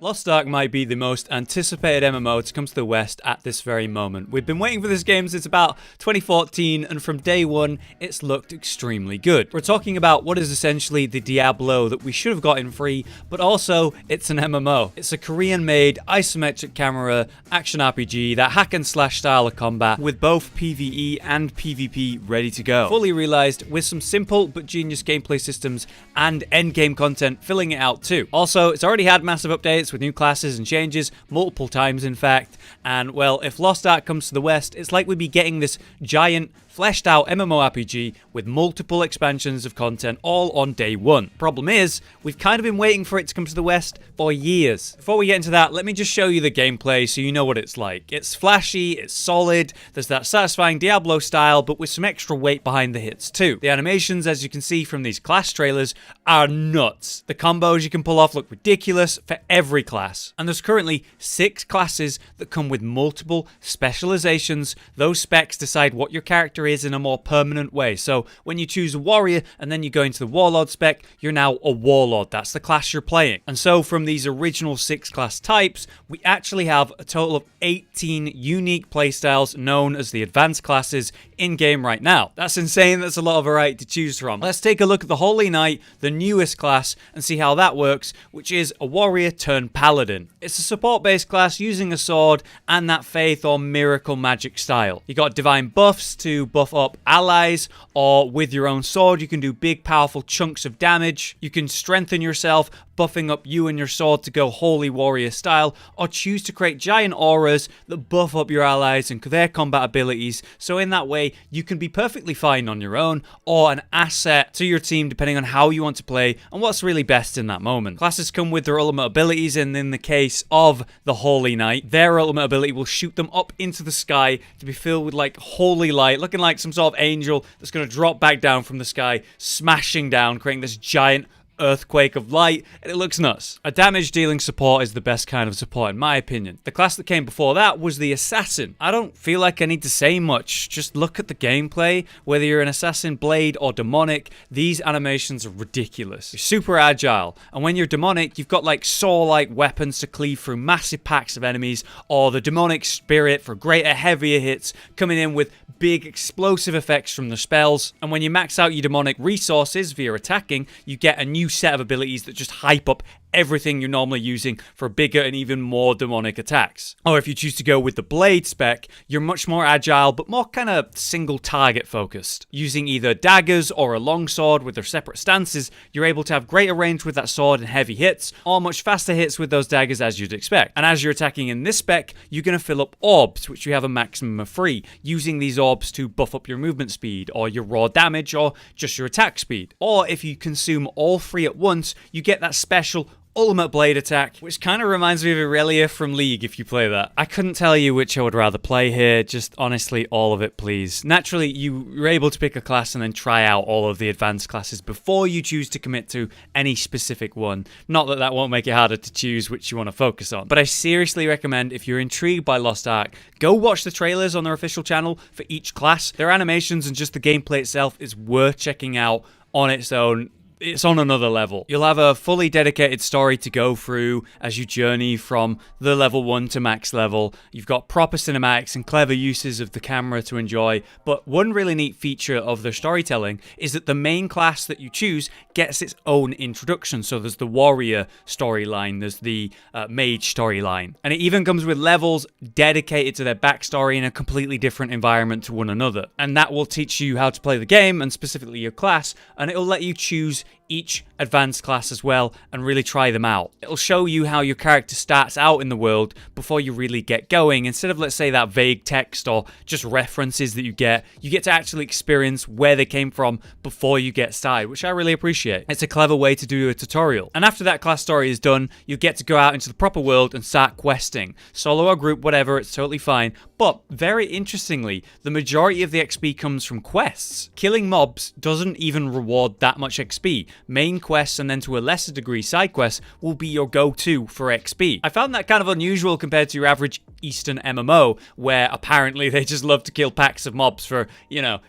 Lost Ark might be the most anticipated MMO to come to the West at this very moment. We've been waiting for this game since about 2014, and from day one, it's looked extremely good. We're talking about what is essentially the Diablo that we should have gotten free, but also it's an MMO. It's a Korean-made isometric camera action RPG, that hack and slash style of combat, with both PvE and PvP ready to go. Fully realized with some simple but genius gameplay systems and endgame content filling it out too. Also, it's already had massive updates with new classes and changes, multiple times in fact, and well, if Lost Ark comes to the West, it's like we'd be getting this giant, fleshed out MMORPG with multiple expansions of content all on day one. Problem is, we've kind of been waiting for it to come to the West for years. Before we get into that, let me just show you the gameplay so you know what it's like. It's flashy, it's solid, there's that satisfying Diablo style, but with some extra weight behind the hits too. The animations, as you can see from these class trailers, are nuts. The combos you can pull off look ridiculous for every class. And there's currently 6 classes that come with multiple specializations. Those specs decide what your character is in a more permanent way. So when you choose a warrior and then you go into the warlord spec, you're now a warlord. That's the class you're playing. And so from these original 6 class types, we actually have a total of 18 unique playstyles known as the advanced classes in game right now. That's insane. That's a lot of variety to choose from. Let's take a look at the Holy Knight, the newest class, and see how that works, which is a warrior turned paladin. It's a support based class using a sword and that faith or miracle magic style. You got divine buffs to buff up allies, or with your own sword you can do big powerful chunks of damage. You can strengthen yourself, buffing up you and your sword to go holy warrior style, or choose to create giant auras that buff up your allies and their combat abilities, so in that way you can be perfectly fine on your own or an asset to your team depending on how you want to play and what's really best in that moment. Classes come with their ultimate abilities, and in the case of the Holy Knight, their ultimate ability will shoot them up into the sky to be filled with like holy light, looking like some sort of angel that's going to drop back down from the sky, smashing down, creating this giant earthquake of light, and it looks nuts. A damage dealing support is the best kind of support in my opinion. The class that came before that was the assassin. I don't feel like I need to say much, just look at the gameplay. Whether you're an assassin, blade, or demonic, these animations are ridiculous. You're super agile, and when you're demonic, you've got like saw-like weapons to cleave through massive packs of enemies, or the demonic spirit for greater, heavier hits, coming in with big explosive effects from the spells. And when you max out your demonic resources via attacking, you get a new set of abilities that just hype up everything you're normally using for bigger and even more demonic attacks. Or if you choose to go with the blade spec, you're much more agile but more kind of single target focused. Using either daggers or a longsword with their separate stances, you're able to have greater range with that sword and heavy hits, or much faster hits with those daggers as you'd expect. And as you're attacking in this spec, you're going to fill up orbs, which you have a maximum of 3, using these orbs to buff up your movement speed, or your raw damage, or just your attack speed. Or if you consume all 3 at once, you get that special ultimate blade attack, which kind of reminds me of Irelia from League if you play that. I couldn't tell you which I would rather play here, just honestly all of it please. Naturally, you're able to pick a class and then try out all of the advanced classes before you choose to commit to any specific one. Not that that won't make it harder to choose which you want to focus on, but I seriously recommend, if you're intrigued by Lost Ark, go watch the trailers on their official channel for each class. Their animations and just the gameplay itself is worth checking out on its own. It's on another level. You'll have a fully dedicated story to go through as you journey from the level 1 to max level. You've got proper cinematics and clever uses of the camera to enjoy, but one really neat feature of their storytelling is that the main class that you choose gets its own introduction. So there's the warrior storyline, there's the mage storyline, and it even comes with levels dedicated to their backstory in a completely different environment to one another. And that will teach you how to play the game, and specifically your class, and it'll let you choose each advanced class as well and really try them out. It'll show you how your character starts out in the world before you really get going. Instead of, let's say, that vague text or just references that you get to actually experience where they came from before you get started, which I really appreciate. It's a clever way to do a tutorial. And after that class story is done, you get to go out into the proper world and start questing. Solo or group, whatever, it's totally fine. But very interestingly, the majority of the XP comes from quests. Killing mobs doesn't even reward that much XP. main quests and then to a lesser degree side quests will be your go-to for XP. I found that kind of unusual compared to your average Eastern MMO, where apparently they just love to kill packs of mobs for,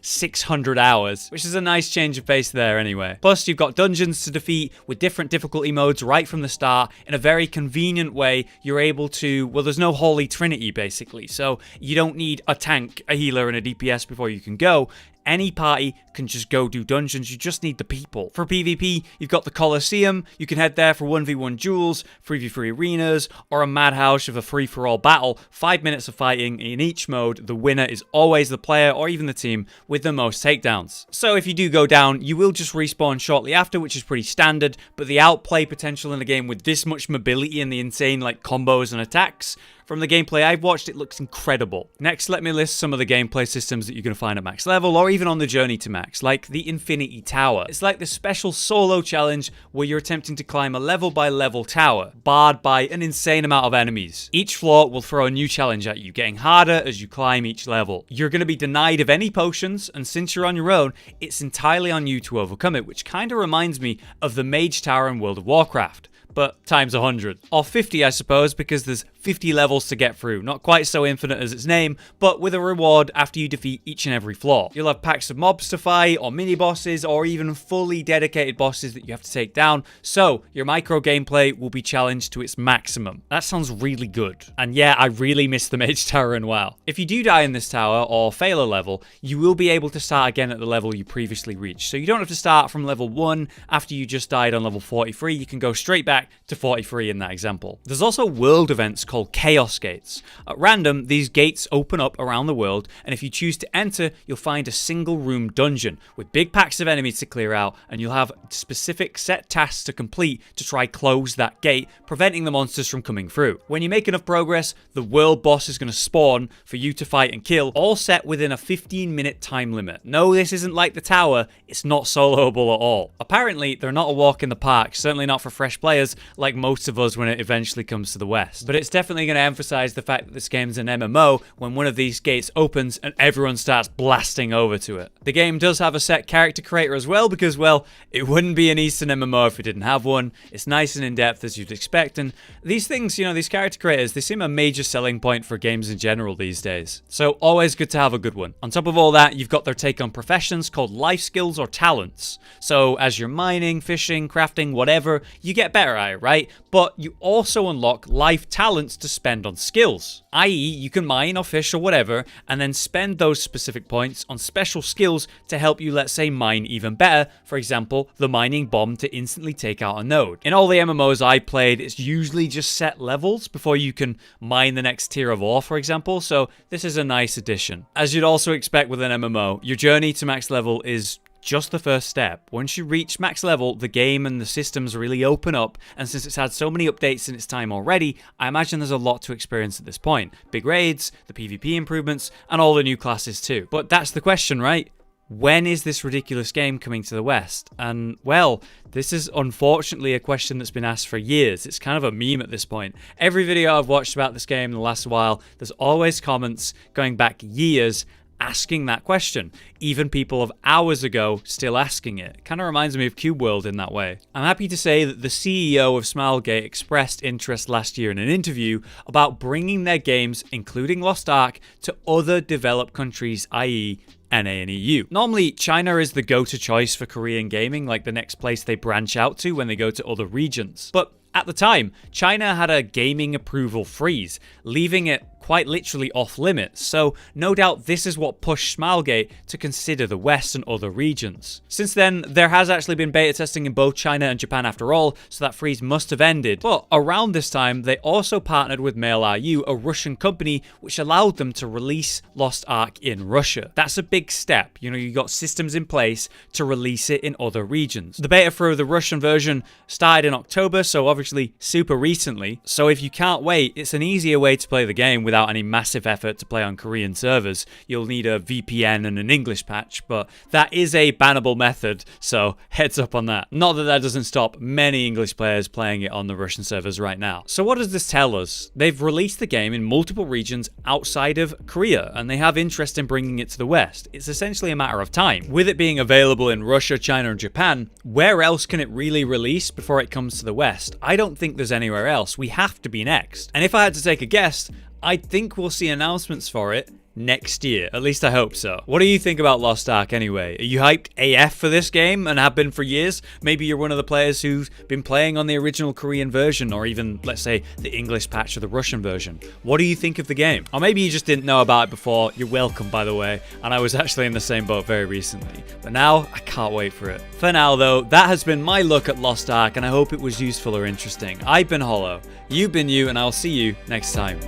600 hours, which is a nice change of pace there anyway. Plus, you've got dungeons to defeat with different difficulty modes right from the start. In a very convenient way, you're able to, well, there's no holy trinity basically, so you don't need a tank, a healer, and a DPS before you can go. Any party can just go do dungeons, you just need the people. For PvP, you've got the Colosseum, you can head there for 1v1 duels, 3v3 arenas, or a madhouse of a free-for-all battle. 5 minutes of fighting in each mode, the winner is always the player or even the team with the most takedowns. So if you do go down, you will just respawn shortly after, which is pretty standard, but the outplay potential in a game with this much mobility and the insane combos and attacks, from the gameplay I've watched, it looks incredible. Next, let me list some of the gameplay systems that you're going to find at max level, or even on the journey to max, like the Infinity Tower. It's like this special solo challenge where you're attempting to climb a level by level tower, barred by an insane amount of enemies. Each floor will throw a new challenge at you, getting harder as you climb each level. You're going to be denied of any potions, and since you're on your own, it's entirely on you to overcome it, which kind of reminds me of the Mage Tower in World of Warcraft, but times 100. Or 50, I suppose, because there's 50 levels to get through. Not quite so infinite as its name, but with a reward after you defeat each and every floor. You'll have packs of mobs to fight, or mini-bosses, or even fully dedicated bosses that you have to take down, so your micro gameplay will be challenged to its maximum. That sounds really good. And yeah, I really miss the Mage Tower in WoW. If you do die in this tower, or fail a level, you will be able to start again at the level you previously reached. So you don't have to start from level 1 after you just died on level 43, you can go straight back to 43 in that example. There's also world events called Chaos Gates. At random, these gates open up around the world, and if you choose to enter, you'll find a single room dungeon with big packs of enemies to clear out, and you'll have specific set tasks to complete to try close that gate, preventing the monsters from coming through. When you make enough progress, the world boss is going to spawn for you to fight and kill, all set within a 15-minute time limit. No, this isn't like the tower, it's not soloable at all. Apparently, they're not a walk in the park, certainly not for fresh players like most of us when it eventually comes to the West. But it's definitely going to emphasize the fact that this game's an MMO when one of these gates opens and everyone starts blasting over to it. The game does have a set character creator as well because, well, it wouldn't be an Eastern MMO if it didn't have one. It's nice and in-depth as you'd expect, and these things, these character creators, they seem a major selling point for games in general these days. So always good to have a good one. On top of all that, you've got their take on professions called life skills or talents. So as you're mining, fishing, crafting, whatever, you get better at it, right? But you also unlock life talents to spend on skills. I.e., you can mine or fish or whatever, and then spend those specific points on special skills to help you, let's say, mine even better. For example, the mining bomb to instantly take out a node. In all the MMOs I played, it's usually just set levels before you can mine the next tier of ore, for example, so this is a nice addition. As you'd also expect with an MMO, your journey to max level is just the first step. Once you reach max level, the game and the systems really open up, and since it's had so many updates in its time already, I imagine there's a lot to experience at this point. Big raids, the PvP improvements, and all the new classes too. But that's the question, right? When is this ridiculous game coming to the West? And, well, this is unfortunately a question that's been asked for years. It's kind of a meme at this point. Every video I've watched about this game in the last while, there's always comments going back years asking that question. Even people of hours ago still asking it. Kind of reminds me of Cube World in that way. I'm happy to say that the CEO of Smilegate expressed interest last year in an interview about bringing their games, including Lost Ark, to other developed countries, i.e. NA and EU. Normally, China is the go-to choice for Korean gaming, like the next place they branch out to when they go to other regions. But at the time, China had a gaming approval freeze, leaving it quite literally off limits, so no doubt this is what pushed Smilegate to consider the West and other regions. Since then, there has actually been beta testing in both China and Japan after all, so that freeze must have ended. But around this time, they also partnered with Mail.ru, a Russian company, which allowed them to release Lost Ark in Russia. That's a big step. You got systems in place to release it in other regions. The beta for the Russian version started in October, so obviously obviously super recently, so if you can't wait, it's an easier way to play the game without any massive effort to play on Korean servers. You'll need a VPN and an English patch, but that is a bannable method, so heads up on that. Not that that doesn't stop many English players playing it on the Russian servers right now. So what does this tell us? They've released the game in multiple regions outside of Korea, and they have interest in bringing it to the West. It's essentially a matter of time. With it being available in Russia, China, and Japan, where else can it really release before it comes to the West? I don't think there's anywhere else. We have to be next. And if I had to take a guess, I think we'll see announcements for it next year. At least I hope so. What do you think about Lost Ark anyway? Are you hyped AF for this game and have been for years? Maybe you're one of the players who's been playing on the original Korean version, or even, let's say, the English patch or the Russian version. What do you think of the game? Or maybe you just didn't know about it before. You're welcome, by the way. And I was actually in the same boat very recently. But now, I can't wait for it. For now, though, that has been my look at Lost Ark, and I hope it was useful or interesting. I've been Hollow. You've been you, and I'll see you next time.